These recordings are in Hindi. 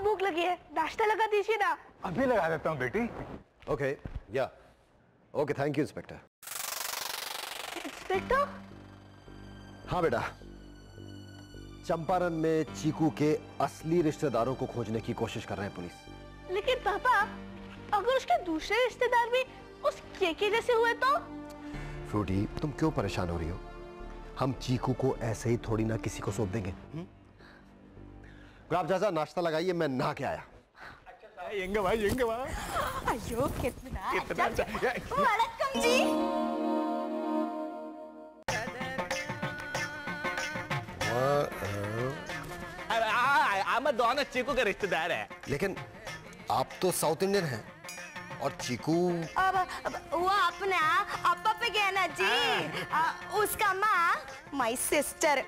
भूख लगी है, नाश्ता लगा दीजिए ना। अभी लगा देता हूँ बेटी। ओके, या okay, thank you inspector. Inspector? हाँ बेटा, चंपारण में चीकू के असली रिश्तेदारों को खोजने की कोशिश कर रहे हैं पुलिस। लेकिन पापा, अगर उसके दूसरे रिश्तेदार भी उस केके जैसे हुए तो? फ्रूटी, तुम क्यों परेशान हो रही हो? हम चीकू को ऐसे ही थोड़ी ना किसी को सौंप देंगे। गुलाब चाचा, नाश्ता लगाइए, मैं नहा के आया। येंगे भाई, येंगे भाई। अयो कितना अच्छा। वणक्कम जी। हम दोनों चीकू के रिश्तेदार हैं। लेकिन आप तो साउथ इंडियन हैं और चीकू अब वो अपना अप्पा पे गया ना जी। उसका माँ माय सिस्टर।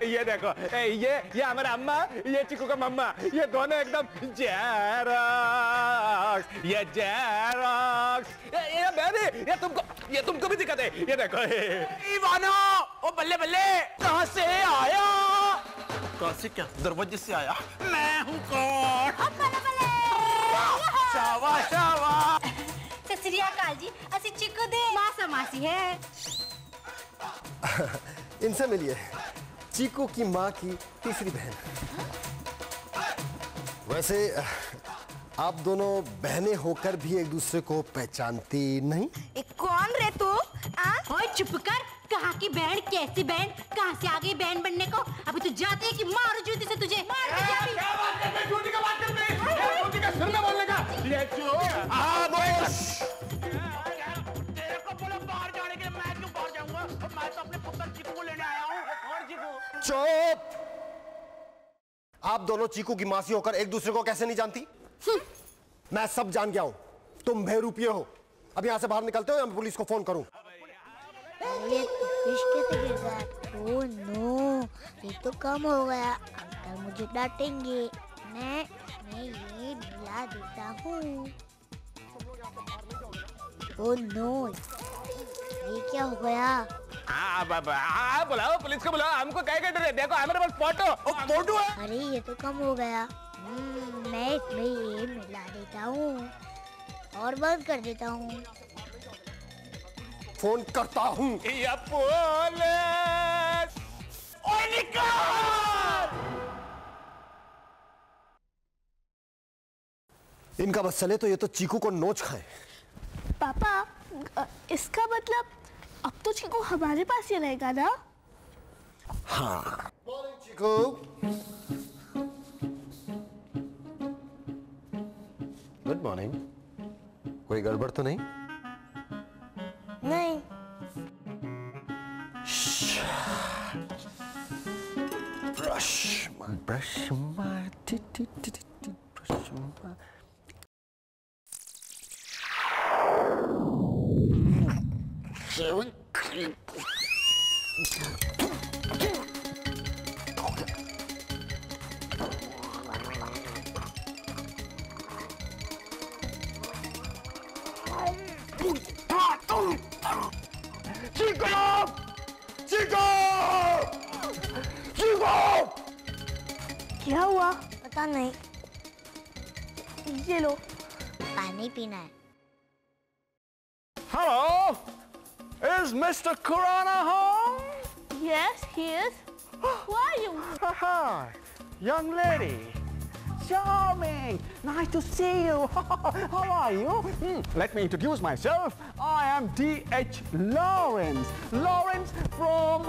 ये देखो, ये हमारा अम्मा, ये चीकू का मम्मा, ये दोनों एकदम जेरॉक्स, ये जेरॉक्स। ये बेबी, ये तुमको भी दिक्कत है। ये देखो, इवानो, ओ बल्ले बल्ले, कहाँ से आया? कहाँ से क्या? दरवाजे से आया। मैं हूँ कौन? शाबाश शाबाश। सत श्री अकाल जी, ਅਸੀਂ चीकू दे मासा मासी है। इनसे मिलिए, चीकू की माँ की तीसरी बहन। वैसे आप दोनों बहनें होकर भी एक दूसरे को पहचानती नहीं? कौन रे तू? ओए चुप कर, कहाँ की बहन, कैसी बहन, कहाँ से आ गई बहन बनने को? अभी तू जाते है कि मारू जूती से तुझे। मार के जाती। क्या बात करते हैं? जूती का बात करते हैं? ये जूती का सिर में बोलने का? ये चोर। तेरे को बोला बाहर जाने के लिए, मैं क्यों बाहर जाऊंगा? मैं तो अपने पुत्र चीकू को लेने आया हूँ। और चीकू? चुप! आप दोनों चीकू की मासी होकर एक दूसरे को कैसे नहीं जानती? मैं सब जान गया हूं, तुम बहरूपिये हो। अब यहां से बाहर निकलते हो या मैं पुलिस को फोन करूं? ये कैसे गिर गया? ओह नो, ये तो कम हो गया। अंकल मुझे डांटेंगे। मैं ये मिला देता हूँ। ओह नो, ये क्या हो गया? बुलाओ पुलिस को, बुलाओ। हमको क्या कर रहे? देखो हमारे पास फोटो फोटो है। अरे ये तो कम हो गया। मैं इसमें ये मिला देता हूँ और बंद कर देता हूँ। फोन करता हूँ। या पुलिस! ओए निकाल! इनका बस चले तो ये तो चीकू को नोच खाए। पापा, इसका मतलब अब तो चीकू हमारे पास ही रहेगा ना? हाँ। चीकू, गुड मॉर्निंग। कोई गड़बड़ तो नहीं? नहीं। ब्रश मार, ब्रश मार। क्या हुआ? पता नहीं। ये लो। पानी पीना है। Hello, is Mr. Kurana home? Yes, he is. Who are you? Hi, young lady. Charming. Nice to see you. How are you? Let me introduce myself. I am D.H. Lawrence. Lawrence from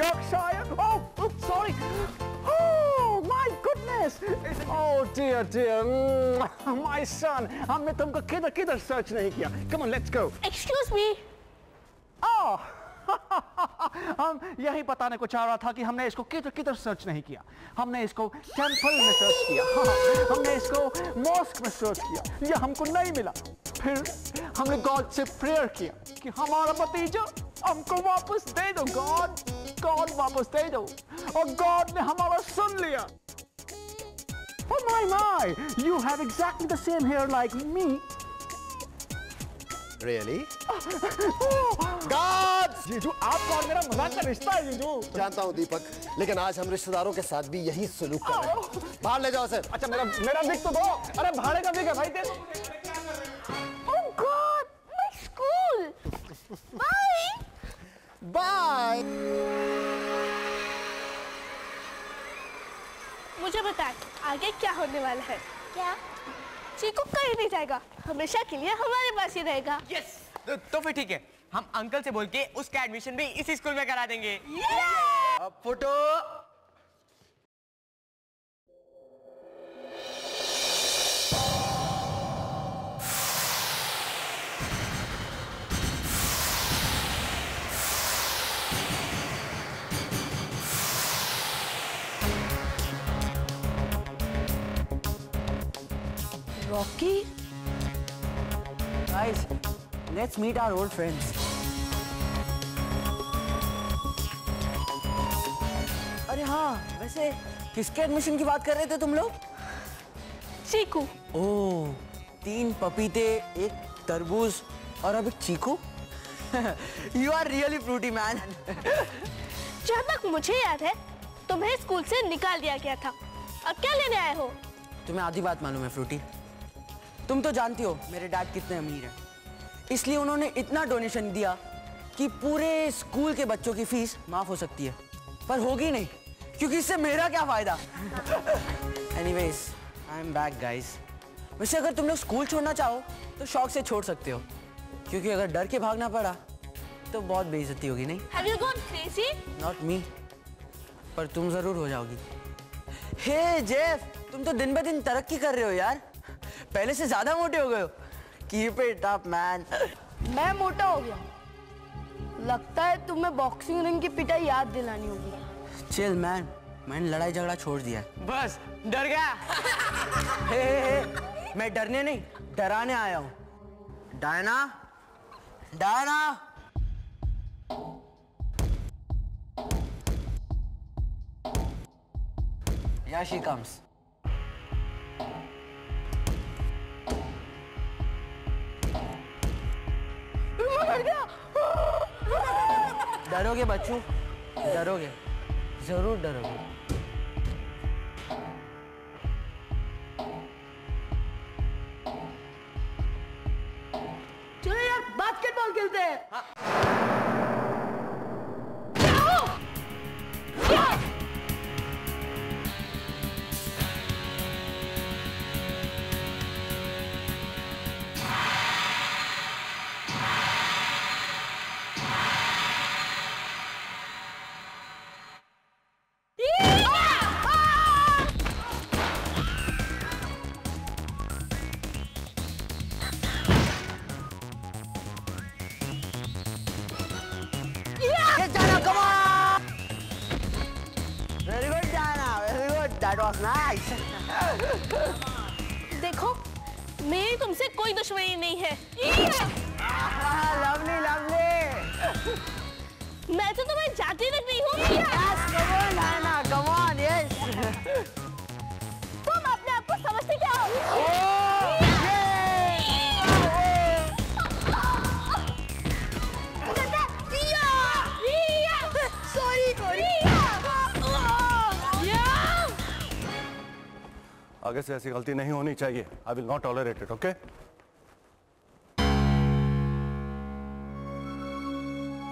Yorkshire. Oh, oops, sorry. Oh, my goodness. Oh, dear, dear. My son. हमने तुमको किधर सर्च नहीं किया. Come on, let's go. Excuse me. Oh. हम यही बताने को चाह रहा था कि हमने इसको किधर सर्च नहीं किया। हमने इसको टेंपल में सर्च किया, हमने इसको मॉस्क में सर्च किया, ये हमको नहीं मिला। फिर हमने गॉड से प्रेयर किया कि हमारा भतीजा हमको वापस दे दो, गॉड वापस दे दो। और गॉड ने हमारा सुन लिया। Oh my, you have exactly the same hair like me. Really? Guards! जीजू आपका और मेरा मजाक का रिश्ता है जीजू। जानता हूँ दीपक, लेकिन आज हम रिश्तेदारों के साथ भी यही सलूक कर रहे हैं। बाहर ले जाओ सर। अच्छा मेरा विग तो दो। अरे भाड़े का विग है भाई तेरे। Oh God, my school. Bye. Bye. मुझे बताएं आगे क्या होने वाला है? क्या? चीकू कहीं नहीं जाएगा, हमेशा के लिए हमारे पास ही रहेगा। यस तो फिर ठीक है, हम अंकल से बोल के उसका एडमिशन भी इसी स्कूल में करा देंगे। अब photo. Rocky, Guys, let's meet our old friends. अरे हाँ, वैसे किसके एडमिशन की बात कर रहे थे तुम लोग? चीकू। ओह, 3 पपीते, 1 तरबूज और अब एक चीकू? You are really fruity man. जहाँ तक मुझे याद है, तुम्हें स्कूल से निकाल दिया गया था। अब क्या लेने आए हो? तुम्हें आधी बात मालूम है फ्रूटी? तुम तो जानती हो मेरे डैड कितने अमीर हैं, इसलिए उन्होंने इतना डोनेशन दिया कि पूरे स्कूल के बच्चों की फीस माफ हो सकती है, पर होगी नहीं क्योंकि इससे मेरा क्या फायदा। Anyways, I am back guys. वैसे अगर तुम लोग स्कूल छोड़ना चाहो तो शौक से छोड़ सकते हो, क्योंकि अगर डर के भागना पड़ा तो बहुत बेइज्जती होगी। नहीं? Have you gone crazy? Not me, पर तुम जरूर हो जाओगी। हे जेफ, तुम तो दिन ब दिन तरक्की कर रहे हो यार, पहले से ज्यादा मोटे हो गए हो। Keep it up man. मैं मोटा हो गया। लगता है तुम्हें बॉक्सिंग रिंग की पिटाई याद दिलानी होगी। चिल मैन, मैंने लड़ाई झगड़ा छोड़ दिया है। बस डर गया। हे, मैं डरने नहीं डराने आया हूँ। Diana, Diana. Here she comes. डरोगे बच्चों, डरोगे, जरूर डरोगे। चलो यार बास्केटबॉल खेलते हैं। देखो, मेरी तुमसे कोई दुश्मनी नहीं है। Lovely lovely. मैं तो तुम्हें जाती तक नहीं हूँ। Come on, yes. तुम अपने आप को समझते क्या हो? आगे से ऐसी गलती नहीं होनी चाहिए। I will not tolerate it, okay?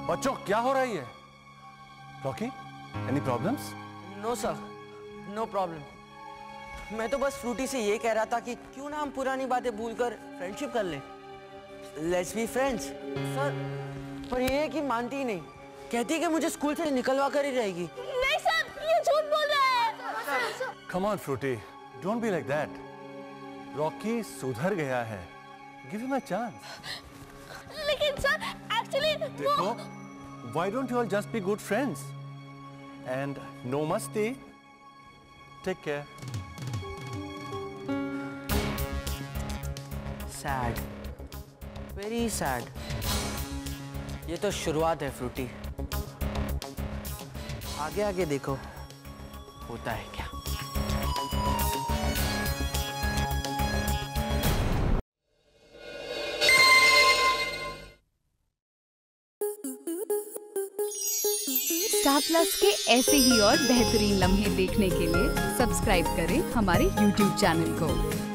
बच्चों क्या हो रहा है ये? Rocky, any problems? No sir, no problem. मैं तो बस फ्रूटी से ये कह रहा था कि क्यों ना हम पुरानी बातें भूलकर फ्रेंडशिप कर लें। Let's be friends. सर, पर ये कि मानती ही नहीं, कहती है कि मुझे स्कूल से निकलवा कर ही रहेगी। नहीं सर, ये झूठ बोल रहा है। Come on Frooti, don't be like that. Rocky सुधर गया है, गिव हिम अ चांस। लेकिन सर, एक्चुअली देखो, why don't you all just be good friends? And no masti. Take care. Sad, very sad. ये तो शुरुआत है फ्रूटी, आगे आगे देखो होता है क्या। स्टार प्लस के ऐसे ही और बेहतरीन लम्हे देखने के लिए सब्सक्राइब करें हमारे YouTube चैनल को।